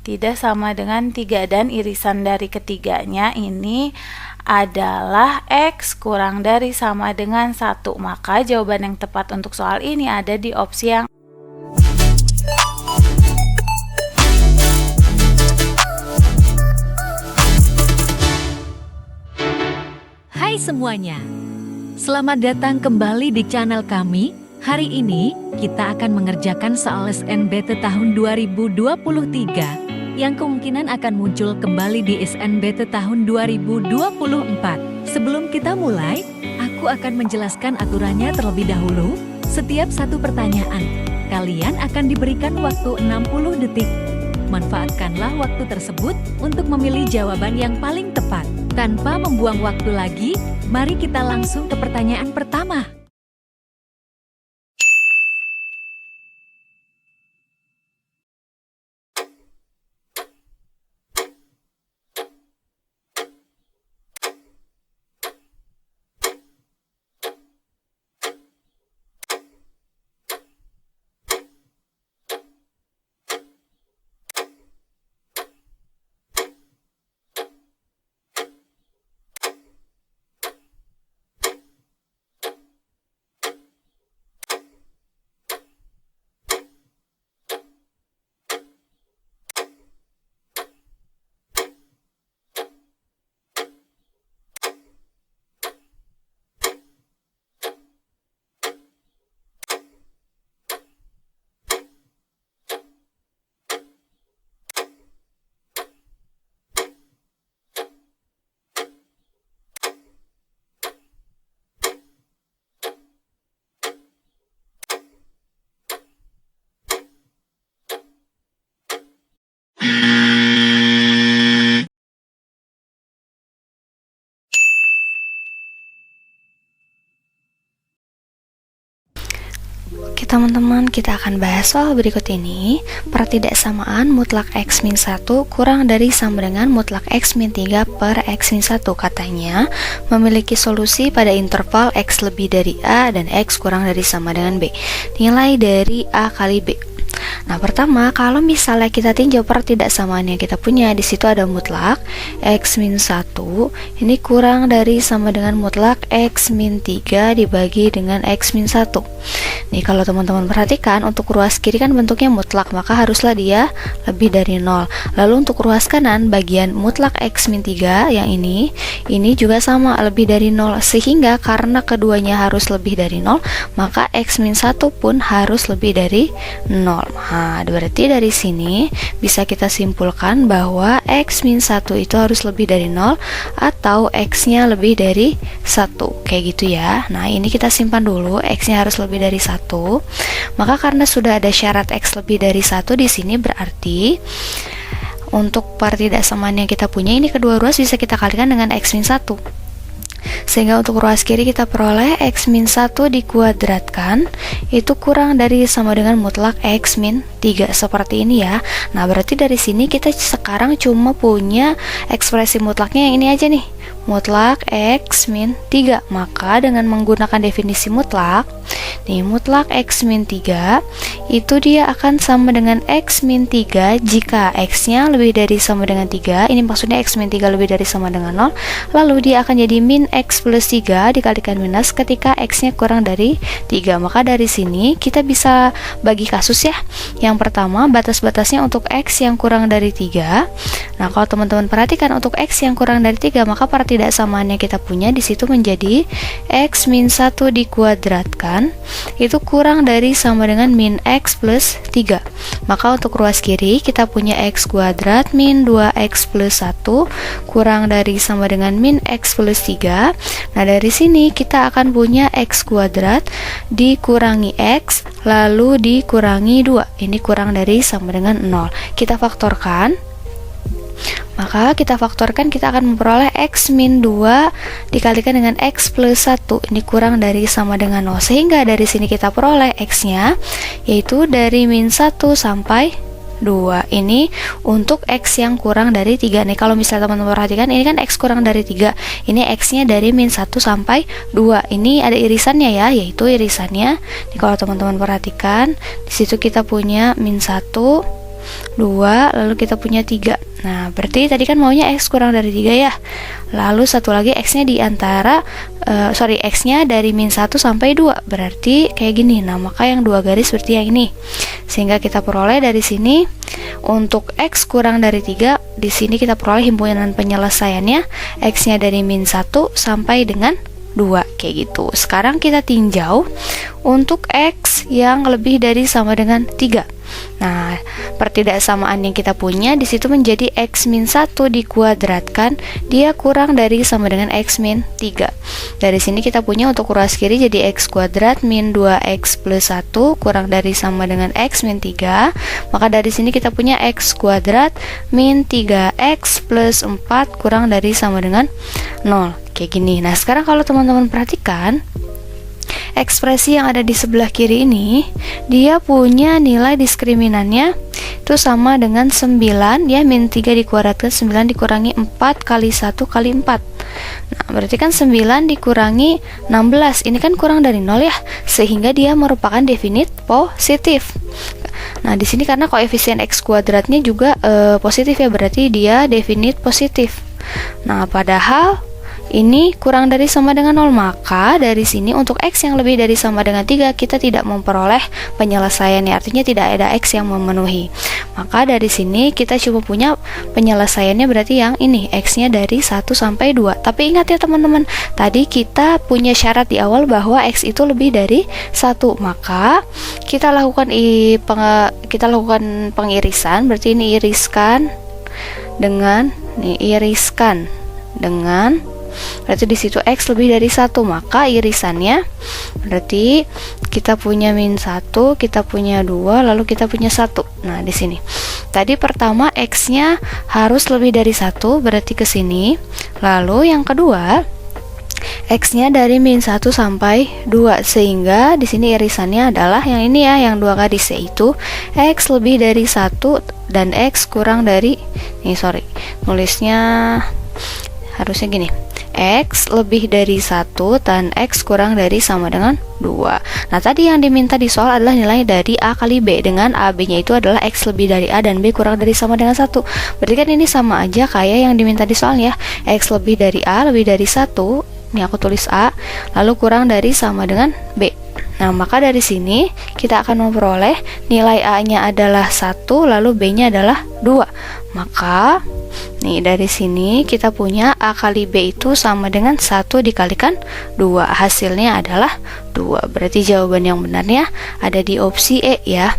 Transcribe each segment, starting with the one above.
tidak sama dengan 3, dan irisan dari ketiganya ini adalah X kurang dari sama dengan 1. Maka jawaban yang tepat untuk soal ini ada di opsi yang Hai semuanya, selamat datang kembali di channel kami. Hari ini kita akan mengerjakan soal SNBT tahun 2023 yang kemungkinan akan muncul kembali di SNBT tahun 2024. Sebelum kita mulai, aku akan menjelaskan aturannya terlebih dahulu. Setiap satu pertanyaan, kalian akan diberikan waktu 60 detik. Manfaatkanlah waktu tersebut untuk memilih jawaban yang paling tepat. Tanpa membuang waktu lagi, mari kita langsung ke pertanyaan pertama. Oke teman-teman, kita akan bahas soal berikut ini. Pertidaksamaan mutlak X-1 kurang dari sama dengan mutlak X-3 per X-1 katanya memiliki solusi pada interval X lebih dari A dan X kurang dari sama dengan B. Nilai dari A kali B. Nah, pertama, kalau misalnya kita tinjau pertidaksamaan yang kita punya, di situ ada mutlak X-1 ini kurang dari sama dengan mutlak X-3 dibagi dengan X-1. Nih, kalau teman-teman perhatikan, untuk ruas kiri kan bentuknya mutlak, maka haruslah dia lebih dari 0. Lalu untuk ruas kanan, bagian mutlak X-3 yang ini juga sama, lebih dari 0. Sehingga karena keduanya harus lebih dari 0, maka X-1 pun harus lebih dari 0. Nah, berarti dari sini bisa kita simpulkan bahwa X-1 itu harus lebih dari 0 atau X-nya lebih dari 1. Kayak gitu ya. Nah, ini kita simpan dulu, X-nya harus lebih dari 1. Maka karena sudah ada syarat X lebih dari 1 di sini, berarti untuk pertidaksamaan yang kita punya ini kedua ruas bisa kita kalikan dengan X-1. Sehingga untuk ruas kiri kita peroleh X-1 dikuadratkan itu kurang dari sama dengan mutlak X-3 seperti ini ya. Nah, berarti dari sini kita sekarang cuma punya ekspresi mutlaknya yang ini aja nih, mutlak X-3. Maka dengan menggunakan definisi mutlak, nih mutlak X-3 itu dia akan sama dengan X-3 jika X-nya lebih dari sama dengan 3. Ini maksudnya X-3 lebih dari sama dengan 0. Lalu dia akan jadi min X plus 3 dikalikan minus ketika X-nya kurang dari 3. Maka dari sini kita bisa bagi kasus ya. Yang pertama, batas-batasnya untuk X yang kurang dari 3. Nah, kalau teman-teman perhatikan untuk X yang kurang dari 3, maka pertidaksamaan yang kita punya di situ menjadi X-1 dikuadratkan itu kurang dari sama dengan min X plus 3. Maka untuk ruas kiri kita punya X kuadrat min 2X plus 1 kurang dari sama dengan min X plus 3. Nah, dari sini kita akan punya X kuadrat dikurangi X lalu dikurangi 2. Ini kurang dari sama dengan 0. Kita faktorkan. Maka kita faktorkan, kita akan memperoleh X min 2 dikalikan dengan X plus 1. Ini kurang dari sama dengan 0. Sehingga dari sini kita peroleh X-nya yaitu dari min 1 sampai 2. Ini untuk X yang kurang dari 3. Nih, kalau misalnya teman-teman perhatikan, ini kan X kurang dari 3. Ini X-nya dari min 1 sampai 2. Ini ada irisannya ya, yaitu irisannya. Nih, kalau teman-teman perhatikan, di situ kita punya min 1 2, lalu kita punya 3. Nah, berarti tadi kan maunya X kurang dari 3 ya. Lalu satu lagi X-nya di antara X-nya dari min 1 sampai 2. Berarti kayak gini. Nah, maka yang 2 garis seperti yang ini. Sehingga kita peroleh dari sini untuk X kurang dari 3, di sini kita peroleh himpunan penyelesaiannya X-nya dari min 1 sampai dengan 2, kayak gitu. Sekarang kita tinjau untuk X yang lebih dari sama dengan 3. Nah, pertidaksamaan yang kita punya di situ menjadi X min 1 dikuadratkan, dia kurang dari sama dengan X min 3. Dari sini kita punya untuk ruas kiri jadi X kuadrat min 2X plus 1 kurang dari sama dengan X min 3. Maka dari sini kita punya X kuadrat min 3X plus 4 kurang dari sama dengan 0. Kayak gini. Nah, sekarang kalau teman-teman perhatikan, ekspresi yang ada di sebelah kiri ini, dia punya nilai diskriminannya itu sama dengan 9 ya, min 3 dikuadratkan 9 dikurangi 4 kali 1 kali 4. Nah, berarti kan 9 dikurangi 16, ini kan kurang dari 0 ya, sehingga dia merupakan definite positif. Nah, di sini karena koefisien X kuadratnya juga positif ya, berarti dia definite positif. Nah, padahal ini kurang dari sama dengan 0, maka dari sini untuk X yang lebih dari sama dengan 3 kita tidak memperoleh penyelesaiannya, artinya tidak ada X yang memenuhi. Maka dari sini kita cuma punya penyelesaiannya berarti yang ini, X-nya dari 1 sampai 2. Tapi ingat ya teman-teman, tadi kita punya syarat di awal bahwa X itu lebih dari 1, maka kita lakukan pengirisan, berarti ini iriskan dengan berarti di situ X lebih dari 1, maka irisannya berarti kita punya min 1, kita punya 2, lalu kita punya 1. Nah, di sini tadi pertama X-nya harus lebih dari 1, berarti ke sini. Lalu yang kedua X-nya dari min 1 sampai 2, sehingga di sini irisannya adalah yang ini ya, yang 2 garis, yaitu X lebih dari 1 dan X kurang dari nulisnya harusnya gini, X lebih dari 1 dan X kurang dari sama dengan 2. Nah, tadi yang diminta di soal adalah nilai dari A kali B, dengan AB-nya itu adalah X lebih dari A dan B kurang dari sama dengan 1. Berarti kan ini sama aja kayak yang diminta di soal ya, X lebih dari A lebih dari 1, ini aku tulis A, lalu kurang dari sama dengan B. Nah, maka dari sini kita akan memperoleh nilai A-nya adalah 1, lalu B-nya adalah 2. Maka nih dari sini kita punya A kali B itu sama dengan 1 dikalikan 2. Hasilnya adalah 2. Berarti jawaban yang benarnya ada di opsi E ya.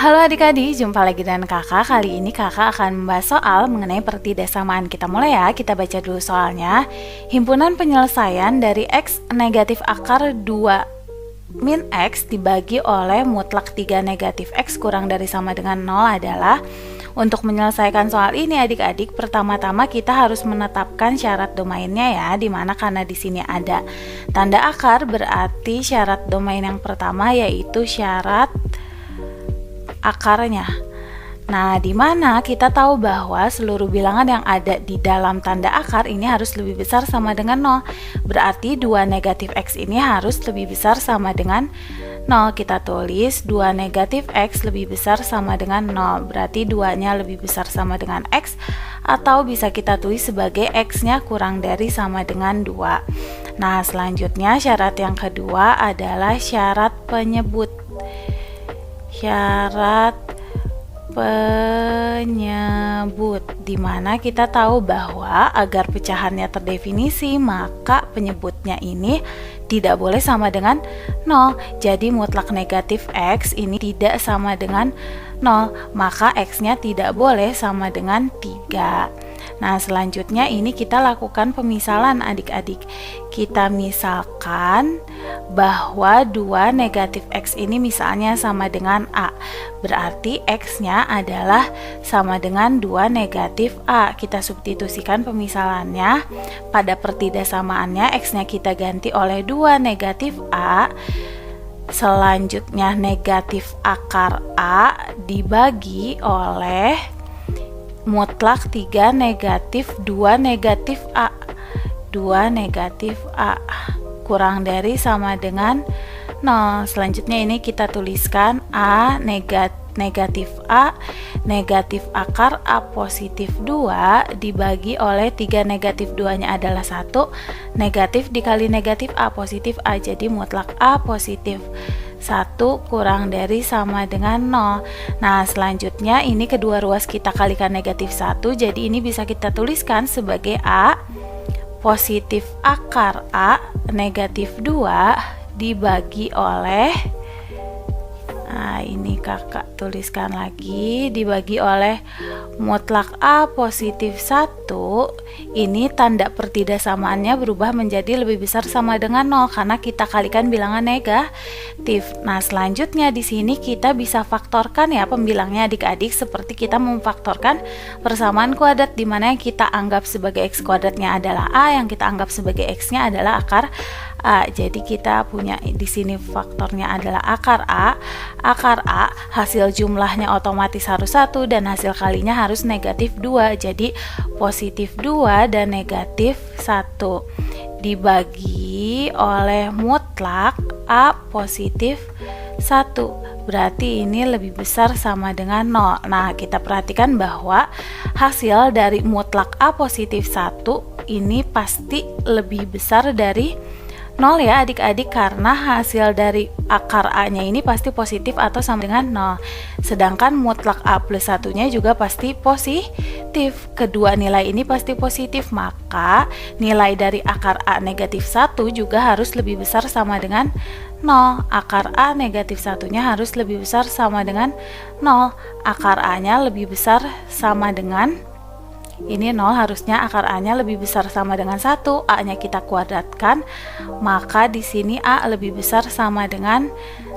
Halo adik-adik, jumpa lagi dengan kakak. Kali ini kakak akan membahas soal mengenai pertidaksamaan. Kita mulai ya, kita baca dulu soalnya. Himpunan penyelesaian dari X negatif akar 2 min X dibagi oleh mutlak 3 negatif X kurang dari sama dengan 0 adalah. Untuk menyelesaikan soal ini adik-adik, pertama-tama kita harus menetapkan syarat domainnya ya, dimana karena di sini ada tanda akar, berarti syarat domain yang pertama yaitu syarat akarnya. Nah, di mana kita tahu bahwa seluruh bilangan yang ada di dalam tanda akar ini harus lebih besar sama dengan 0. Berarti 2 negatif X ini harus lebih besar sama dengan 0. Kita tulis 2 negatif X lebih besar sama dengan 0. Berarti 2-nya lebih besar sama dengan X, atau bisa kita tulis sebagai X-nya kurang dari sama dengan 2. Nah, selanjutnya syarat yang kedua adalah syarat penyebut. Syarat penyebut, di mana kita tahu bahwa agar pecahannya terdefinisi maka penyebutnya ini tidak boleh sama dengan 0. Jadi mutlak negatif X ini tidak sama dengan 0, maka X-nya tidak boleh sama dengan 3. Nah, selanjutnya ini kita lakukan pemisalan adik-adik. Kita misalkan bahwa 2 negatif X ini misalnya sama dengan A. Berarti X-nya adalah sama dengan 2 negatif A. Kita substitusikan pemisalannya. Pada pertidaksamaannya X-nya kita ganti oleh 2 negatif A. Selanjutnya negatif akar A dibagi oleh mutlak 3 negatif 2 negatif A. 2 negatif A kurang dari sama dengan 0. Selanjutnya ini kita tuliskan A negatif A negatif akar A positif 2 dibagi oleh 3 negatif 2 nya adalah 1, negatif dikali negatif A positif A, jadi mutlak A positif 1 kurang dari sama dengan 0. Nah, selanjutnya ini kedua ruas kita kalikan negatif 1, jadi ini bisa kita tuliskan sebagai A positif akar A negatif 2 dibagi oleh, nah ini kakak tuliskan lagi, dibagi oleh mutlak A positif 1. Ini tanda pertidaksamaannya berubah menjadi lebih besar sama dengan 0 karena kita kalikan bilangan negatif. Nah, selanjutnya di sini kita bisa faktorkan ya pembilangnya adik-adik, seperti kita memfaktorkan persamaan kuadrat, di mana yang kita anggap sebagai X kuadratnya adalah A, yang kita anggap sebagai X-nya adalah akar A. Jadi kita punya di sini faktornya adalah akar A. Akar A hasil jumlahnya otomatis harus 1 dan hasil kalinya harus negatif 2. Jadi positif 2 dan negatif 1 dibagi oleh mutlak A positif 1. Berarti ini lebih besar sama dengan 0. Nah, kita perhatikan bahwa hasil dari mutlak A positif 1 ini pasti lebih besar dari 0 ya adik-adik, karena hasil dari akar A-nya ini pasti positif atau sama dengan 0. Sedangkan mutlak A plus 1-nya juga pasti positif. Kedua nilai ini pasti positif, maka nilai dari akar A negatif 1 juga harus lebih besar sama dengan 0. Akar A negatif 1-nya harus lebih besar sama dengan 0. Akar A-nya lebih besar sama dengan, ini 0, harusnya akar A-nya lebih besar sama dengan 1, A-nya kita kuadratkan, maka di sini A lebih besar sama dengan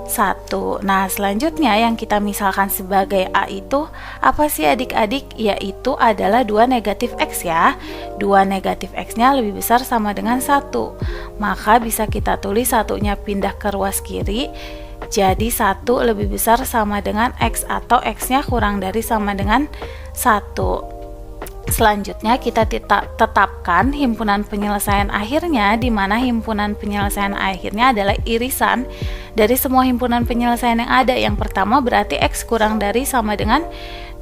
1. Nah, selanjutnya yang kita misalkan sebagai A itu apa sih adik-adik? Yaitu adalah 2 negatif X ya. 2 negatif X-nya lebih besar sama dengan 1. Maka bisa kita tulis satunya pindah ke ruas kiri. Jadi 1 lebih besar sama dengan X, atau X-nya kurang dari sama dengan 1. Selanjutnya kita tetapkan himpunan penyelesaian akhirnya, di mana himpunan penyelesaian akhirnya adalah irisan dari semua himpunan penyelesaian yang ada. Yang pertama berarti X kurang dari sama dengan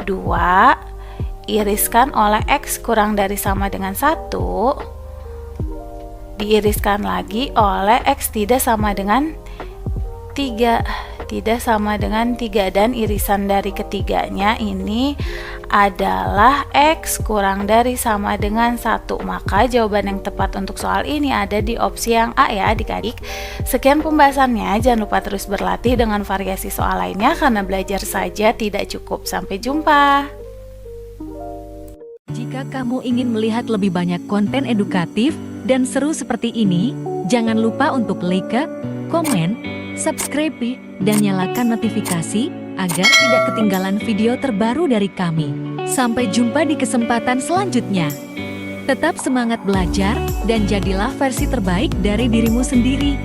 2 iriskan oleh X kurang dari sama dengan 1 diiriskan lagi oleh X tidak sama dengan 3, tidak sama dengan 3, dan irisan dari ketiganya ini adalah X kurang dari sama dengan 1. Maka jawaban yang tepat untuk soal ini ada di opsi yang A ya adik-adik. Sekian pembahasannya, jangan lupa terus berlatih dengan variasi soal lainnya karena belajar saja tidak cukup. Sampai jumpa. Jika kamu ingin melihat lebih banyak konten edukatif dan seru seperti ini, jangan lupa untuk like, komen, subscribe, dan nyalakan notifikasi agar tidak ketinggalan video terbaru dari kami. Sampai jumpa di kesempatan selanjutnya. Tetap semangat belajar dan jadilah versi terbaik dari dirimu sendiri.